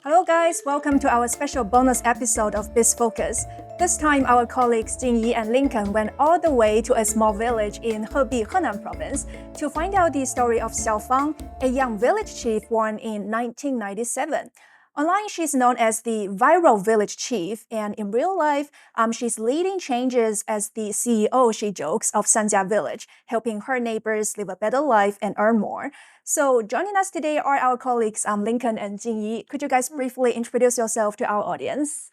Hello guys, welcome to our special bonus episode of Biz Focus. This time our colleagues Jingyi and Lincoln went all the way to a small village in Hebei, Henan province to find out the story of Xiao Fang, a young village chief born in 1997. Online, she's known as the viral village chief, and in real life, she's leading changes as the CEO, she jokes, of Sanjia village, helping her neighbors live a better life and earn more. So joining us today are our colleagues Lincoln and Jingyi. Could you guys briefly introduce yourself to our audience?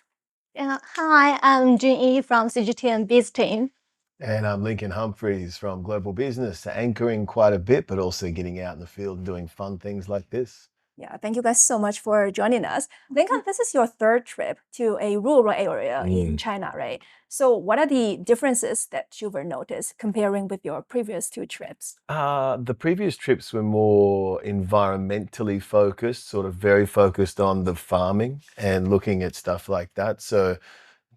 Hi, I'm Jingyi from CGTN Biz team. And I'm Lincoln Humphries from Global Business, anchoring quite a bit, but also getting out in the field and doing fun things like this. Yeah, thank you guys so much for joining us. Lincoln, this is your third trip to a rural area in China, right? So what are the differences that you were noticed comparing with your previous two trips? The previous trips were more environmentally focused, sort of very focused on the farming and looking at stuff like that. So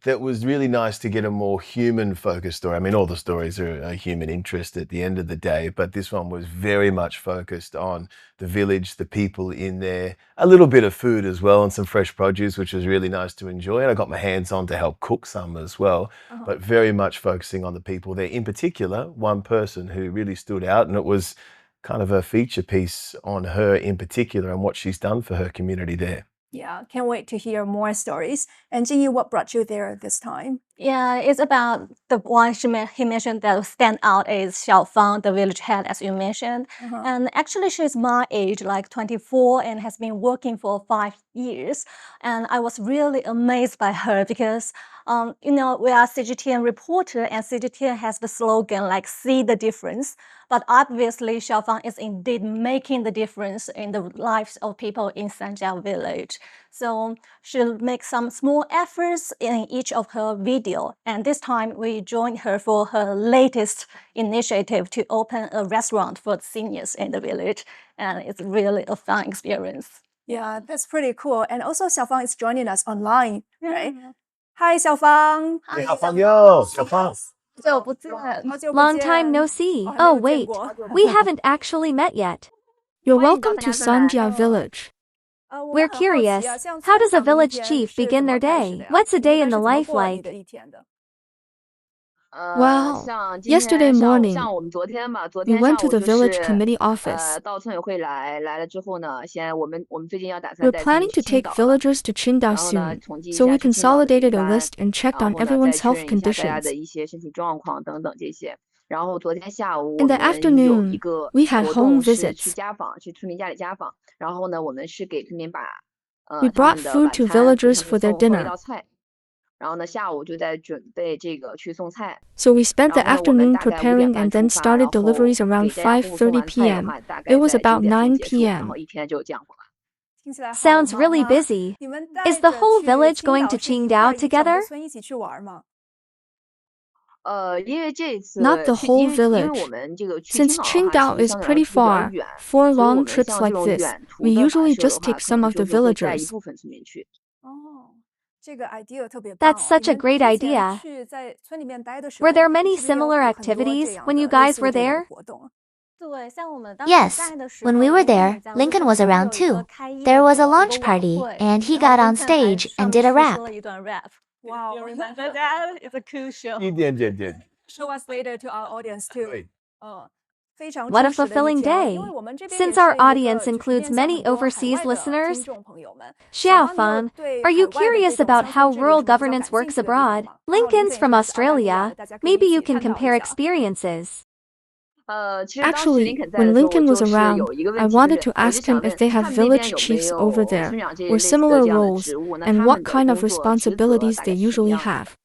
that was really nice to get a more human-focused story. I mean, all the stories are a human interest at the end of the day, but this one was very much focused on the village, the people in there, a little bit of food as well, and some fresh produce, which was really nice to enjoy. And I got my hands on to help cook some as well, but very much focusing on the people there. In particular, one person who really stood out, and it was kind of a feature piece on her in particular and what she's done for her community there. Yeah, can't wait to hear more stories. And Jingyi, what brought you there this time? Yeah, it's about the one he mentioned that stand out is Xiao Fang, the village head, as you mentioned. And actually, she's my age, like 24, and has been working for 5 years. And I was really amazed by her because, we are CGTN reporter, and CGTN has the slogan like "See the difference." But obviously, Xiao Fang is indeed making the difference in the lives of people in Sanjia village. So she'll make some small efforts in each of her video. And this time we joined her for her latest initiative to open a restaurant for the seniors in the village. And it's really a fun experience. Yeah, that's pretty cool. And also Xiao Fang is joining us online, right? Hi, Xiao Fang. Hi, Xiao Fang, yo, Xiao Fang. Long time no see. Oh, wait. We haven't actually met yet. You're welcome to Sanjia village. We're curious. How does a village chief begin their day? What's a day in the life like? Well, yesterday morning, we went to the village committee office. We're planning to take villagers to Qingdao soon, so we consolidated a list and checked on everyone's health conditions. In the afternoon, we had home visits. We brought food to villagers for their dinner. So we spent the afternoon preparing and then started deliveries around 5:30 p.m. It was about 9 p.m. Sounds really busy. Is the whole village going to Qingdao together? Not the whole village. Since Qingdao is pretty far, 4 long trips like this, we usually just take some of the villagers. That's such a great idea. Were there many similar activities when you guys were there? Yes, when we were there, Lincoln was around too. There was a launch party, and he got on stage and did a rap. Wow, remember that? It's a cool show. Show us later to our audience too. What a fulfilling day. Since our audience includes many overseas listeners, Xiao Fang, are you curious about how rural governance works abroad? Lincoln's from Australia. Maybe you can compare experiences. Actually, when Lincoln was around, I wanted to ask him if they have village chiefs over there, or similar roles, and what kind of responsibilities they usually have.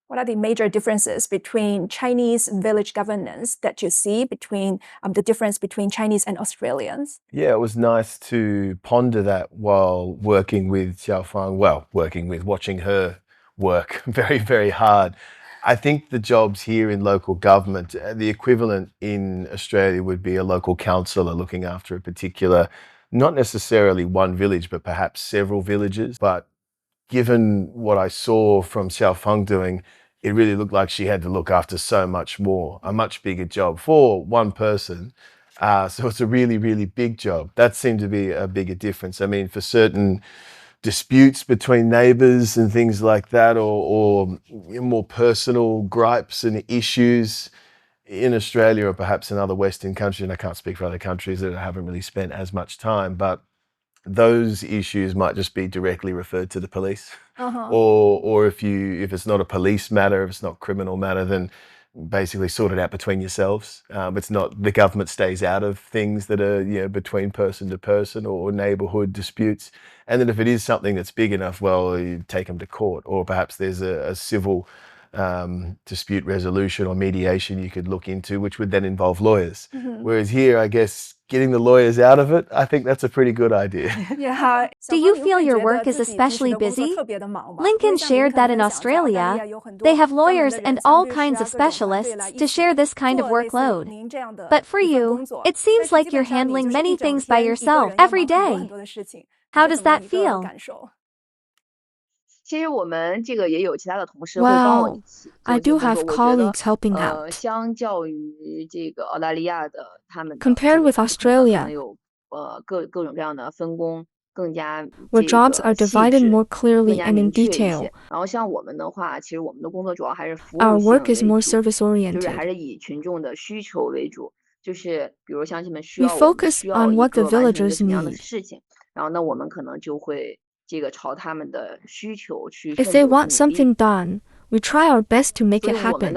What are the major differences between Chinese village governance that you see between the difference between Chinese and Australians? Yeah, it was nice to ponder that while working with Xiao Fang. Well, watching her work very, very hard. I think the jobs here in local government, the equivalent in Australia would be a local councillor looking after a particular, not necessarily one village, but perhaps several villages. But given what I saw from Xiao Fang doing, it really looked like she had to look after so much more, a much bigger job for one person. So it's a really, really big job. That seemed to be a bigger difference. I mean, for certain disputes between neighbors and things like that, or more personal gripes and issues in Australia or perhaps in other Western countries, and I can't speak for other countries that I haven't really spent as much time, but those issues might just be directly referred to the police. Or if it's not a police matter, if it's not criminal matter, then basically sort it out between yourselves. It's not, the government stays out of things that are between person to person or neighborhood disputes. And then if it is something that's big enough, well, you take them to court, or perhaps there's a civil dispute resolution or mediation you could look into, which would then involve lawyers. Whereas here, I guess, getting the lawyers out of it, I think that's a pretty good idea. Yeah. Do you feel your work is especially busy? Lincoln shared that in Australia, they have lawyers and all kinds of specialists to share this kind of workload. But for you, it seems like you're handling many things by yourself every day. How does that feel? Wow, I do have colleagues helping out. Compared with Australia, where jobs are divided more clearly and in detail, our work is more service-oriented. We focus on what the villagers need. If they want something done, we try our best to make it happen.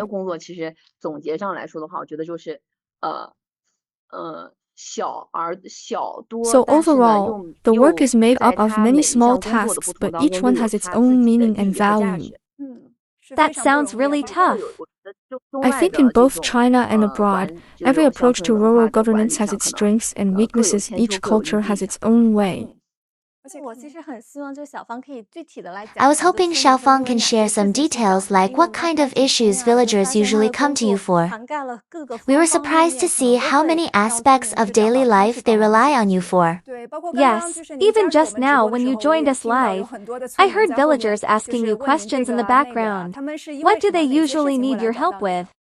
So overall, the work is made up of many small tasks, but each one has its own meaning and value. That sounds really tough. I think in both China and abroad, every approach to rural governance has its strengths and weaknesses. Each culture has its own way. I was hoping Xiao Fang can share some details, like what kind of issues villagers usually come to you for. We were surprised to see how many aspects of daily life they rely on you for. Yes, even just now when you joined us live, I heard villagers asking you questions in the background. What do they usually need your help with?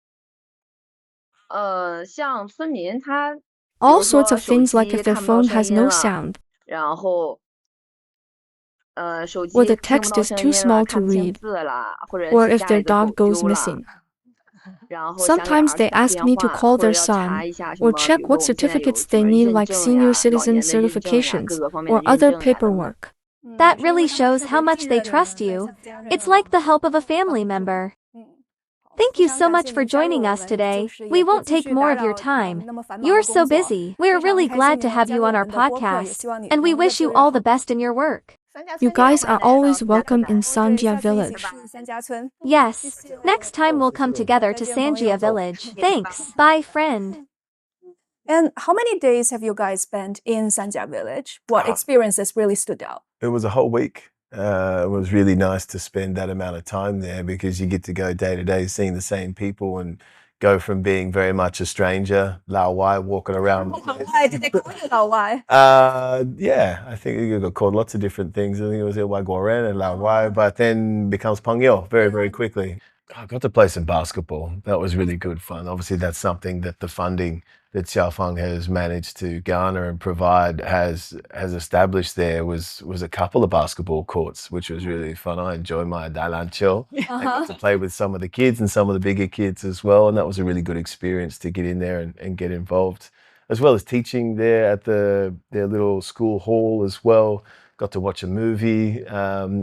All sorts of things, like if their phone has no sound, or the text is too small to read, or if their dog goes missing. Sometimes they ask me to call their son, or check what certificates they need, like senior citizen certifications, or other paperwork. That really shows how much they trust you. It's like the help of a family member. Thank you so much for joining us today. We won't take more of your time. You're so busy. We're really glad to have you on our podcast, and we wish you all the best in your work. You guys are always welcome in Sanjia village. Yes, next time we'll come together to Sanjia village. Thanks. Bye, friend. And how many days have you guys spent in Sanjia village? What experiences really stood out? It was a whole week. It was really nice to spend that amount of time there, because you get to go day to day seeing the same people and go from being very much a stranger, Lao Wai, walking around. Why did they call you Lao Wai? Yeah, I think you got called lots of different things. I think it was Wai Guoren and Lao Wai, but then becomes Pengyo very, very quickly. I got to play some basketball. That was really good fun. Obviously, that's something that the funding that Xiao Fang has managed to garner and provide has established there was a couple of basketball courts, which was really fun. I enjoyed my Dailanqiu. I got to play with some of the kids and some of the bigger kids as well, and that was a really good experience to get in there and get involved, as well as teaching there at their little school hall as well. Got to watch a movie,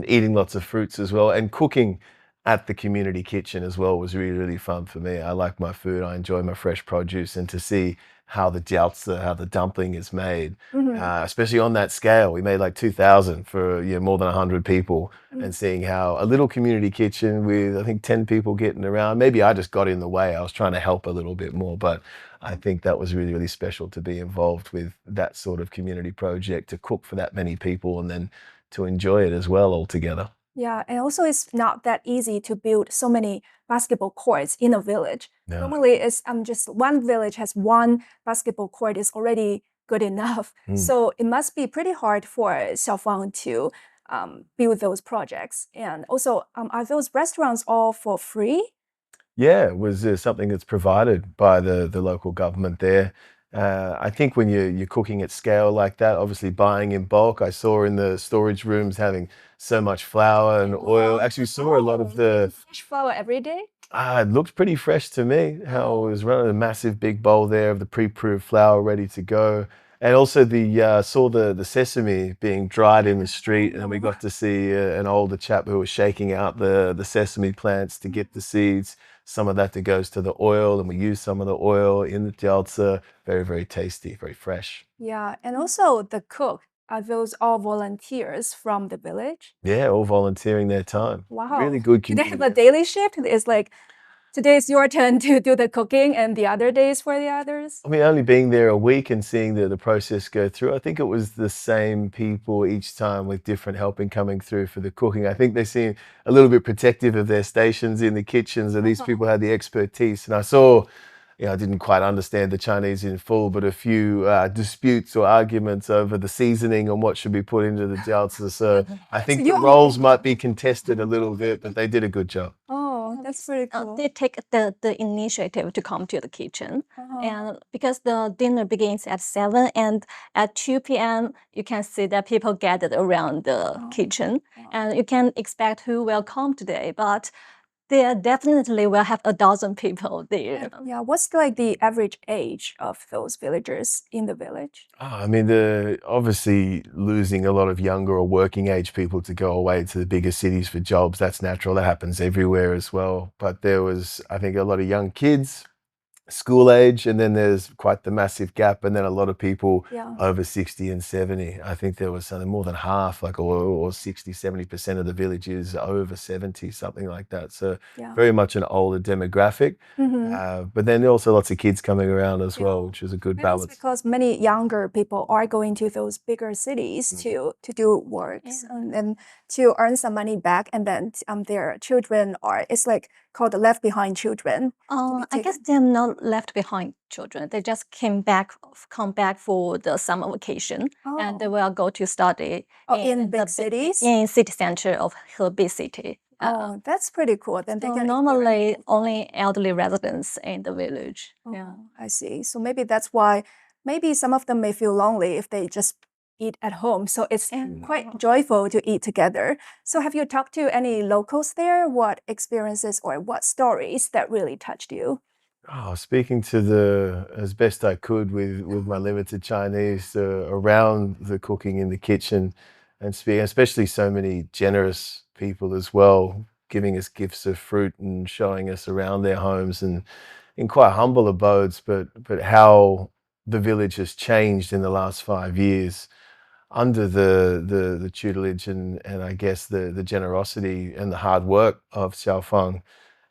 eating lots of fruits as well, and cooking at the community kitchen as well was really, really fun for me. I like my food. I enjoy my fresh produce, and to see how the jiaozi, how the dumpling is made, especially on that scale. We made like 2,000 for more than 100 people, and seeing how a little community kitchen with, I think, 10 people getting around. Maybe I just got in the way. I was trying to help a little bit more, but I think that was really, really special to be involved with that sort of community project, to cook for that many people and then to enjoy it as well all together. Yeah, and also it's not that easy to build so many basketball courts in a village. No. Normally, it's just one village has one basketball court is already good enough. So it must be pretty hard for Xiao Fang to build those projects. And also, are those restaurants all for free? Yeah, it was something that's provided by the local government there. I think when you're cooking at scale like that, obviously buying in bulk, I saw in the storage rooms having so much flour and oil. Actually saw a lot of the fresh flour every day. it looked pretty fresh to me, how it was running a massive big bowl there of the pre-proved flour ready to go. And also saw the sesame being dried in the street, and we got to see an older chap who was shaking out the sesame plants to get the seeds. Some of that that goes to the oil, and we use some of the oil in the jiaozi. Very, very tasty, very fresh. Yeah, and also the cook, are those all volunteers from the village? Yeah, all volunteering their time. Wow. Really good Do they community. have a daily shift? It's like, today is your turn to do the cooking and the other days for the others? I mean, only being there a week and seeing the process go through, I think it was the same people each time with different helping coming through for the cooking. I think they seem a little bit protective of their stations in the kitchens, and these people had the expertise. And I saw, I didn't quite understand the Chinese in full, but a few disputes or arguments over the seasoning and what should be put into the jiaozi. So I think the roles might be contested a little bit, but they did a good job. Oh, that's pretty cool. They take the initiative to come to the kitchen. And because the dinner begins at 7 and at 2 p.m., you can see that people gathered around the kitchen. And you can expect who will come today, but there definitely will have a dozen people there. Yeah, what's like the average age of those villagers in the village? I mean, obviously losing a lot of younger or working age people to go away to the bigger cities for jobs, that's natural. That happens everywhere as well. But there was, I think, a lot of young kids, school age, and then there's quite the massive gap, and then a lot of people over 60 and 70. I think there was something more than half, like or 60, 70% of the village is over 70, something like that. So very much an older demographic. But then also lots of kids coming around as well, which is a good balance. That's because many younger people are going to those bigger cities to do works and to earn some money back, and then their children it's like called the left behind children. I guess they're not left behind children. They just come back for the summer vacation, and they will go to study in big cities? In city center of Hebei city. Oh, that's pretty cool. Then they can normally only elderly residents in the village. I see. So maybe that's why maybe some of them may feel lonely if they just eat at home. So it's quite joyful to eat together. So have you talked to any locals there? What experiences or what stories that really touched you? Speaking to as best I could with my limited Chinese around the cooking in the kitchen, and speaking, especially so many generous people as well, giving us gifts of fruit and showing us around their homes and in quite humble abodes, but how the village has changed in the last 5 years under the tutelage and I guess the generosity and the hard work of Xiao Fang.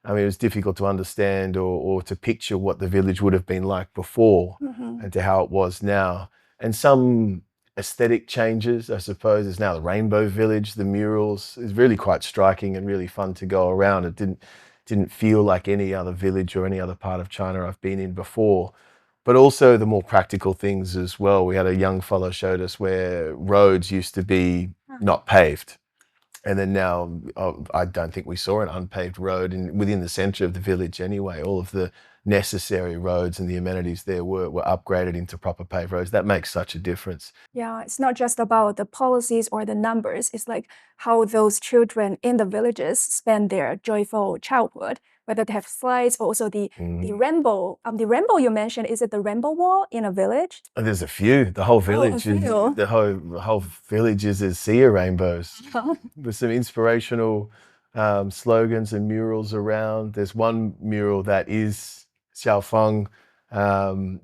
I mean, it was difficult to understand or to picture what the village would have been like before and to how it was now. And some aesthetic changes, I suppose. There's now the Rainbow Village, the murals is really quite striking and really fun to go around. It didn't feel like any other village or any other part of China I've been in before. But also the more practical things as well. We had a young fellow showed us where roads used to be not paved. And then now, I don't think we saw an unpaved road within the center of the village anyway. All of the necessary roads and the amenities there were upgraded into proper paved roads. That makes such a difference. Yeah, it's not just about the policies or the numbers. It's like how those children in the villages spend their joyful childhood, whether they have slides or also the rainbow. The rainbow you mentioned, is it the rainbow wall in a village? There's a few. The whole village the whole village is a sea of rainbows with some inspirational slogans and murals around. There's one mural that is Xiao Fang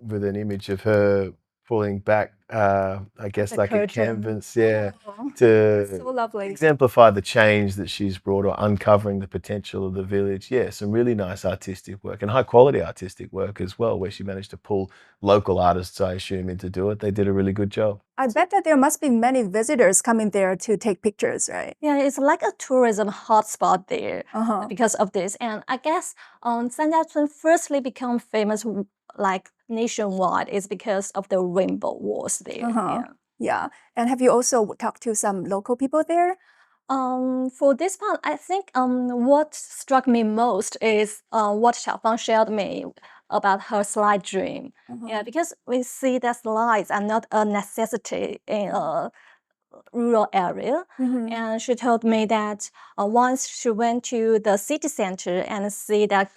with an image of her pulling back, I guess, like a canvas, to so lovely. Exemplify the change that she's brought or uncovering the potential of the village. Yeah, some really nice artistic work and high quality artistic work as well, where she managed to pull local artists, I assume, in to do it. They did a really good job. I bet that there must be many visitors coming there to take pictures, right? Yeah, it's like a tourism hotspot there because of this. And I guess Sanjiachun firstly become famous like nationwide is because of the rainbow walls there. Yeah. And have you also talked to some local people there? For this part, I think what struck me most is what Xiao Fang shared me about her slide dream. Yeah, because we see that slides are not a necessity in a rural area. And she told me that once she went to the city center and see that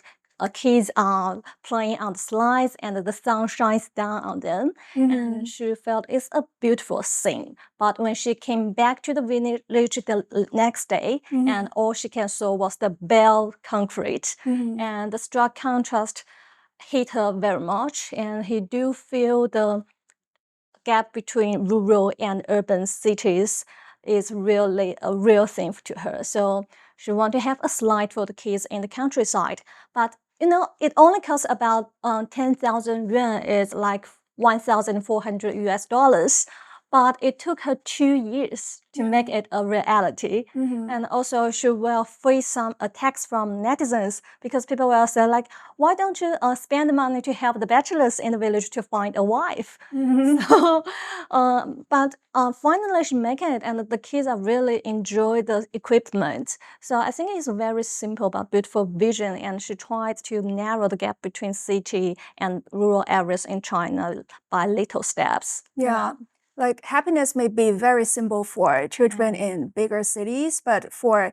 kids are playing on the slides and the sun shines down on them, and she felt it's a beautiful scene. But when she came back to the village the next day, and all she can saw was the bare concrete, and the stark contrast hit her very much, and he do feel the gap between rural and urban cities is really a real thing to her. So she want to have a slide for the kids in the countryside. But it only costs about 10,000 yuan, is like 1,400 US dollars. But it took her 2 years to make it a reality. And also she will face some attacks from netizens, because people will say like, why don't you spend the money to help the bachelors in the village to find a wife? So, but finally she make it, and the kids are really enjoy the equipment. So I think it's very simple but beautiful vision, and she tried to narrow the gap between city and rural areas in China by little steps. Yeah. Like happiness may be very simple for children in bigger cities, but for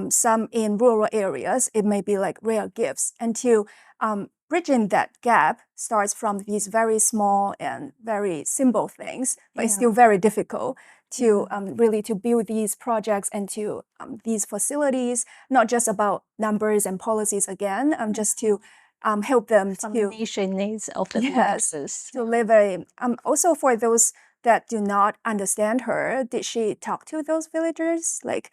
some in rural areas, it may be like real gifts. And to bridging that gap starts from these very small and very simple things, but it's still very difficult to really to build these projects and to these facilities, not just about numbers and policies again, just to help them Some to nation needs of the villages. to live a also for those that do not understand her, did she talk to those villagers, like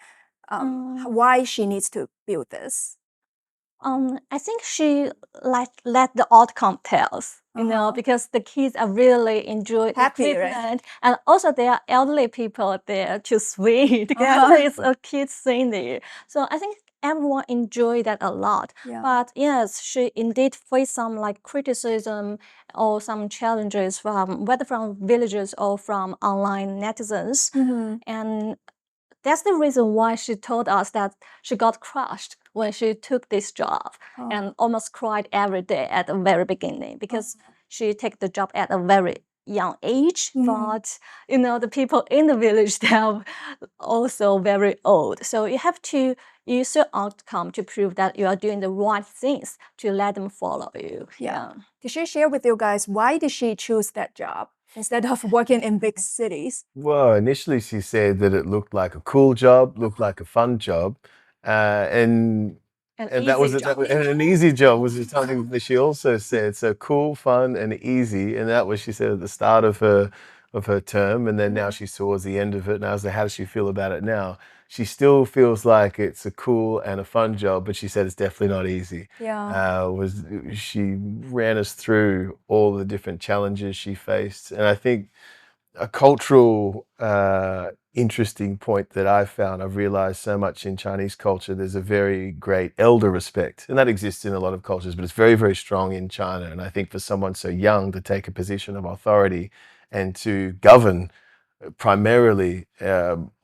why she needs to build this? I think she let the outcome tells, because the kids are really enjoy Happy, the right? equipment, and also there are elderly people there to swing together. It's a kids scene there, so I think everyone enjoy that a lot. But yes, she indeed faced some like criticism or some challenges from whether from villagers or from online netizens, and that's the reason why she told us that she got crushed when she took this job and almost cried every day at the very beginning, because she took the job at a very young age. But the people in the village, they are also very old. So you have to use your outcome to prove that you are doing the right things to let them follow you. Did she share with you guys why did she choose that job instead of working in big cities? Well, initially she said that it looked like a cool job, looked like a fun job, and that was an easy job was something that she also said. So cool, fun, and easy, and that was, she said, at the start of her term, and then now she's towards the end of it. And I was like, how does she feel about it now? She still feels like it's a cool and a fun job, but she said it's definitely not easy. She ran us through all the different challenges she faced, and I think a cultural interesting point that I've realized so much in Chinese culture, there's a very great elder respect, and that exists in a lot of cultures, but it's very, very strong in China. And I think for someone so young to take a position of authority and to govern primarily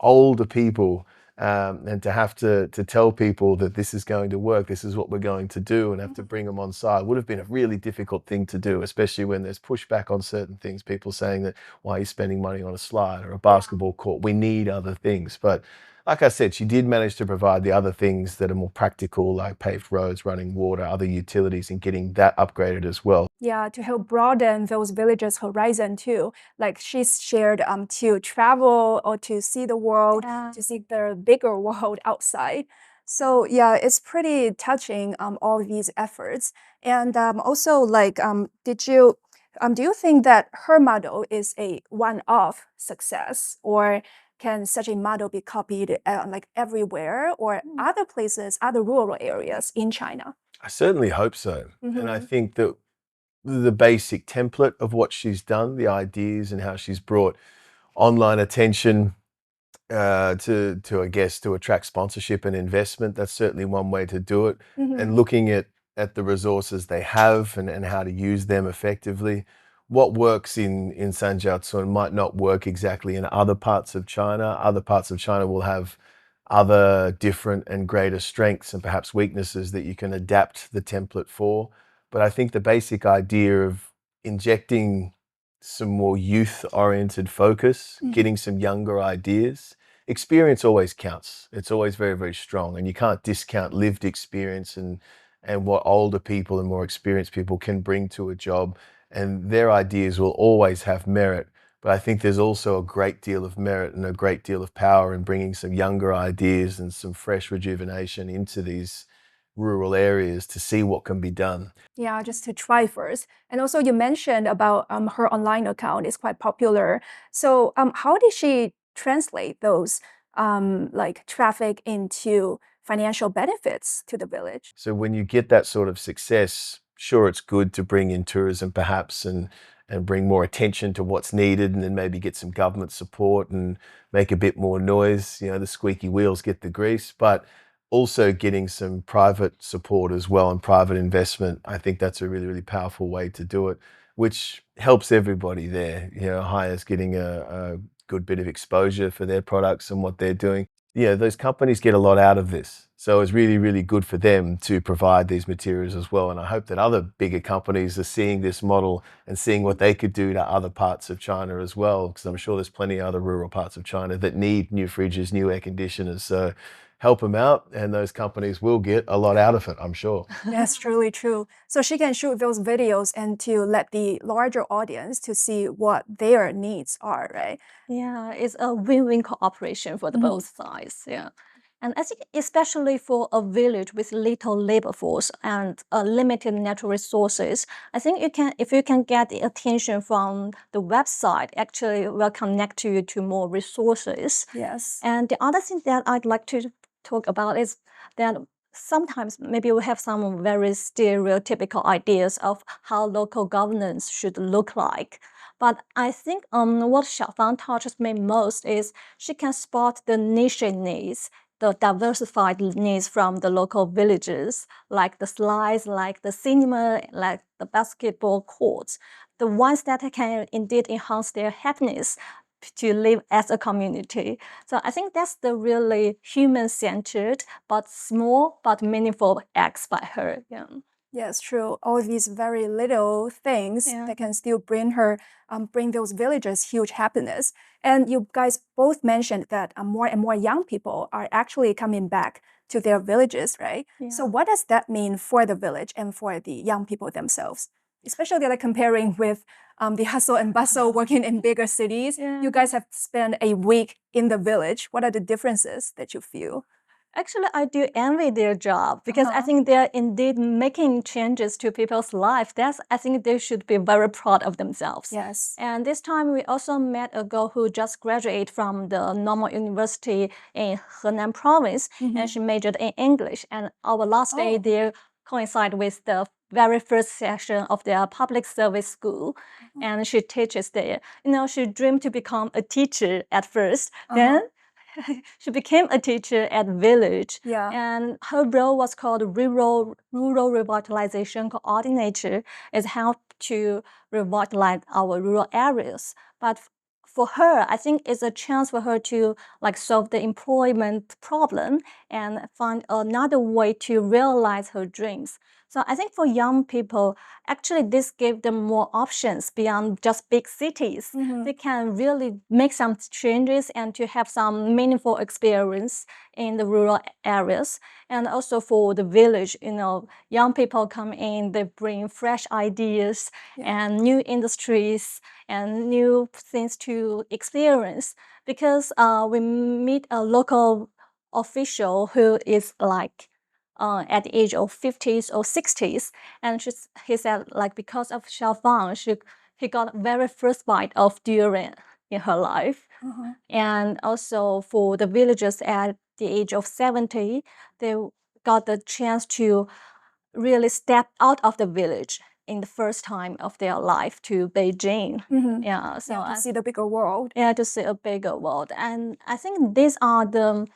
older people, and to have to tell people that this is going to work, this is what we're going to do, and have to bring them on side would have been a really difficult thing to do, especially when there's pushback on certain things, people saying that, why are you spending money on a slide or a basketball court? We need other things. But like I said, she did manage to provide the other things that are more practical, like paved roads, running water, other utilities, and getting that upgraded as well. Yeah, to help broaden those villages' horizon too. Like she's shared to travel or to see the world, to see the bigger world outside. So yeah, it's pretty touching, all these efforts. And also like, do you think that her model is a one-off success, or can such a model be copied like everywhere or other places, other rural areas in China? I certainly hope so. And I think that the basic template of what she's done, the ideas and how she's brought online attention to I guess, to attract sponsorship and investment, that's certainly one way to do it. And looking at the resources they have and how to use them effectively. What works in Sanjiaotun might not work exactly in other parts of China. Other parts of China will have other different and greater strengths and perhaps weaknesses that you can adapt the template for. But I think the basic idea of injecting some more youth-oriented focus, getting some younger ideas, experience always counts. It's always very, very strong, and you can't discount lived experience and what older people and more experienced people can bring to a job, and their ideas will always have merit. But I think there's also a great deal of merit and a great deal of power in bringing some younger ideas and some fresh rejuvenation into these rural areas to see what can be done. Yeah, just to try first. And also you mentioned about her online account is quite popular. So how did she translate those like traffic into financial benefits to the village? So when you get that sort of success, sure, it's good to bring in tourism perhaps and bring more attention to what's needed, and then maybe get some government support and make a bit more noise. You know, the squeaky wheels get the grease, but also getting some private support as well and private investment. I think that's a really, really powerful way to do it, which helps everybody there. You know, Hiya's getting a good bit of exposure for their products and what they're doing. Yeah, those companies get a lot out of this. So it's really, really good for them to provide these materials as well. And I hope that other bigger companies are seeing this model and seeing what they could do to other parts of China as well, because I'm sure there's plenty of other rural parts of China that need new fridges, new air conditioners. So help them out, and those companies will get a lot out of it, I'm sure. That's truly true. So she can shoot those videos and to let the larger audience to see what their needs are, right? Yeah, it's a win-win cooperation for the both sides. Yeah. And I think especially for a village with little labor force and limited natural resources, I think if you can get the attention from the website, actually will connect you to more resources. Yes. And the other thing that I'd like to talk about is that sometimes maybe we have some very stereotypical ideas of how local governance should look like. But I think what Xiao Fang touches me most is she can spot the niche needs, the diversified needs from the local villages, like the slides, like the cinema, like the basketball courts, the ones that can indeed enhance their happiness to live as a community. So I think that's the really human-centered but small but meaningful acts by her. Yeah. Yes, true. All of these very little things that can still bring her, bring those villagers huge happiness. And you guys both mentioned that more and more young people are actually coming back to their villages, right? Yeah. So what does that mean for the village and for the young people themselves? Especially like comparing with the hustle and bustle working in bigger cities. You guys have spent a week in the village. What are the differences that you feel? Actually, I do envy their job because I think they're indeed making changes to people's life. I think they should be very proud of themselves. Yes. And this time we also met a girl who just graduated from the normal university in Henan province, and she majored in English. And our last day there coincided with the very first session of their public service school. And she teaches there. You know, she dreamed to become a teacher at first. Then she became a teacher at village, and her role was called rural revitalization coordinator. It helped to revitalize our rural areas. But for her, I think it's a chance for her to like solve the employment problem and find another way to realize her dreams. So I think for young people, actually this gave them more options beyond just big cities. They can really make some changes and to have some meaningful experience in the rural areas. And also for the village, you know, young people come in, they bring fresh ideas and new industries and new things to experience. Because we meet a local official who is like at the age of 50s or 60s, and he said like because of Xiao Fang, he got very first bite of durian in her life. And also for the villagers at the age of 70, they got the chance to really step out of the village in the first time of their life to Beijing. Yeah, so to see the bigger world. Yeah, to see a bigger world. And I think these are the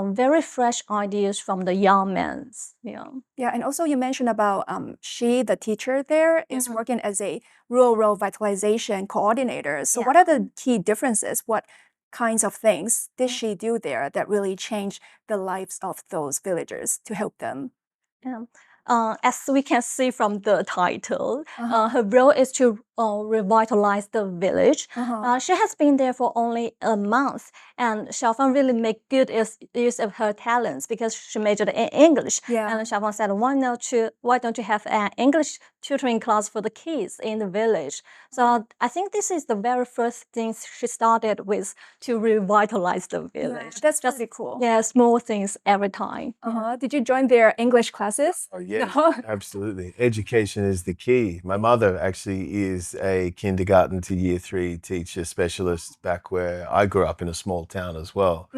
very fresh ideas from the young men. Yeah, and also you mentioned about she, the teacher there, is working as a rural revitalization coordinator. So what are the key differences? What kinds of things did she do there that really changed the lives of those villagers to help them? as we can see from the title, her role is to revitalize the village. She has been there for only a month, and Xiao Fang really made good use of her talents because she majored in English. Yeah. And Xiao Fang said, why don't you have an English tutoring class for the kids in the village? So I think this is the very first thing she started with to revitalize the village. Yeah, that's pretty cool. Yeah, small things every time. Did you join their English classes? Oh, yeah, absolutely. Education is the key. My mother actually is a kindergarten to year 3 teacher specialist back where I grew up in a small town as well.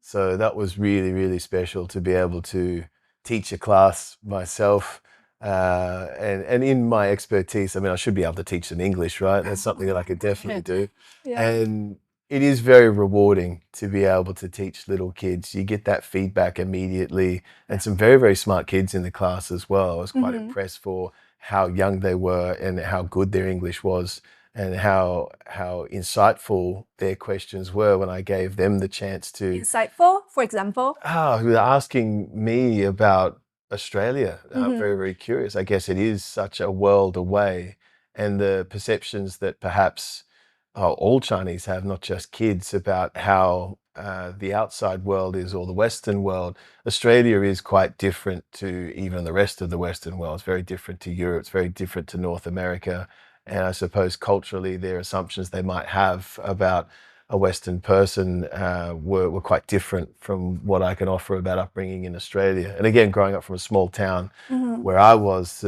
So that was really, really special to be able to teach a class myself. And in my expertise, I mean, I should be able to teach them English, right? That's something that I could definitely do. Yeah. And it is very rewarding to be able to teach little kids. You get that feedback immediately, and some very, very smart kids in the class as well. I was quite impressed for how young they were and how good their English was and how insightful their questions were when I gave them the chance to... Insightful, for example? Who were asking me about Australia. Very, very curious. I guess it is such a world away, and the perceptions that perhaps all Chinese have, not just kids, about how the outside world is, or the Western world. Australia is quite different to even the rest of the Western world. It's very different to Europe. It's very different to North America. And I suppose culturally, their assumptions they might have about a Western person were quite different from what I can offer about upbringing in Australia. And again, growing up from a small town where I was,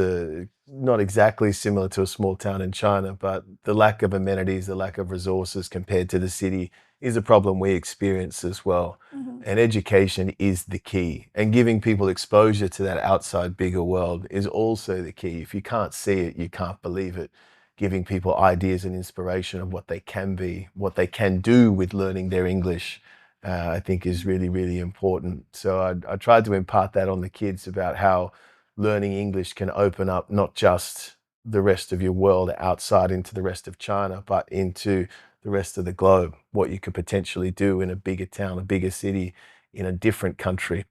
not exactly similar to a small town in China, but the lack of amenities, the lack of resources compared to the city is a problem we experience as well. And education is the key. And giving people exposure to that outside bigger world is also the key. If you can't see it, you can't believe it. Giving people ideas and inspiration of what they can be, what they can do with learning their English, I think is really, really important. So I tried to impart that on the kids about how learning English can open up not just the rest of your world outside into the rest of China, but into the rest of the globe, what you could potentially do in a bigger town, a bigger city, in a different country.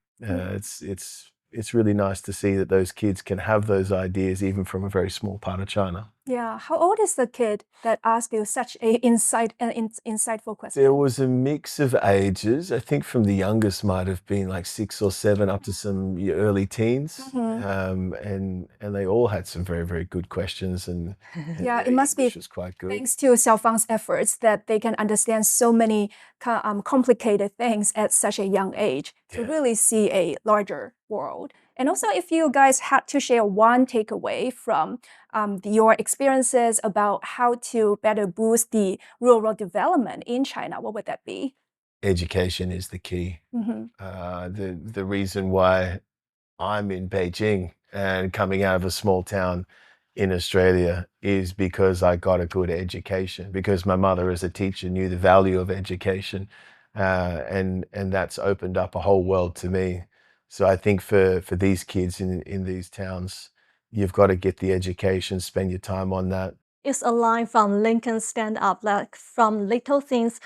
It's really nice to see that those kids can have those ideas even from a very small part of China. Yeah. How old is the kid that asked you such an insightful question? There was a mix of ages. I think from the youngest might have been like 6 or 7 up to some early teens. And they all had some very, very good questions. And yeah, it must English be was quite good. Thanks to Xiao Fang's efforts that they can understand so many complicated things at such a young age to really see a larger world. And also, if you guys had to share one takeaway from your experiences about how to better boost the rural development in China, what would that be? Education is the key. The reason why I'm in Beijing and coming out of a small town in Australia is because I got a good education, because my mother as a teacher knew the value of education, and that's opened up a whole world to me. So I think for these kids in these towns, you've got to get the education, spend your time on that. It's a line from Lincoln Stand Up, like from little things,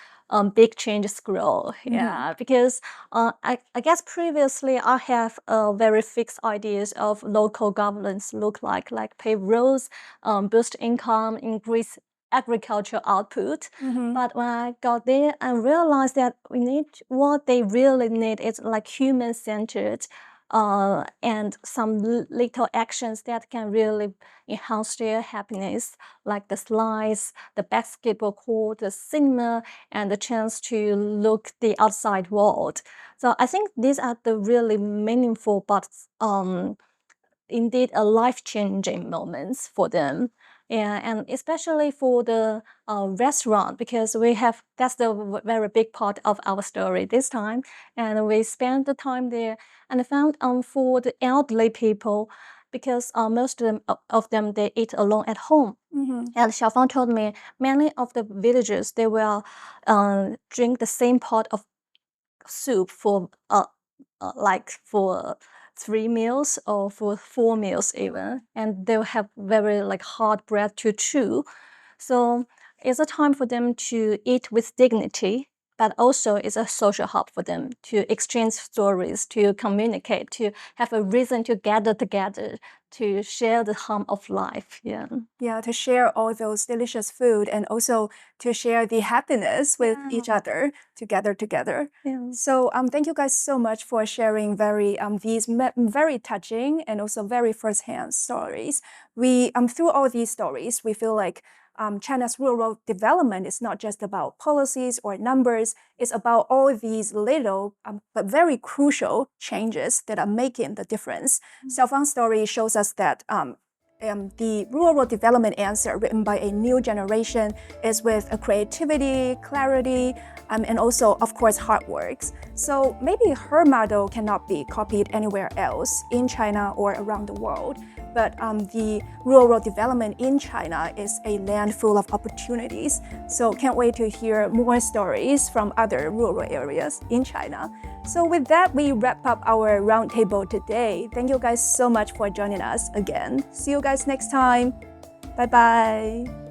big changes grow. Yeah, because I guess previously I have very fixed ideas of local governance look like pave roads, boost income, increase agriculture output. But when I got there, I realized that what they really need is like human-centered and some little actions that can really enhance their happiness, like the slides, the basketball court, the cinema, and the chance to look the outside world. So I think these are the really meaningful but indeed a life-changing moments for them. Yeah, and especially for the restaurant, because that's the very big part of our story this time. And we spent the time there and I found for the elderly people, because most of them, they eat alone at home. And Xiao Fang told me many of the villagers, they will drink the same pot of soup for like for 3 meals or for 4 meals even, and they'll have very like hard bread to chew. So it's a time for them to eat with dignity but also is a social hub for them to exchange stories, to communicate, to have a reason to gather together, to share the hum of life. Yeah, to share all those delicious food and also to share the happiness with each other together. So thank you guys so much for sharing these very touching and also very firsthand stories. We through all these stories, we feel like China's rural development is not just about policies or numbers. It's about all these little but very crucial changes that are making the difference. Xiao Fang's story shows us that the rural development answer written by a new generation is with a creativity, clarity, and also, of course, hard work. So maybe her model cannot be copied anywhere else in China or around the world. But the rural development in China is a land full of opportunities. So can't wait to hear more stories from other rural areas in China. So with that, we wrap up our roundtable today. Thank you guys so much for joining us again. See you guys next time. Bye-bye.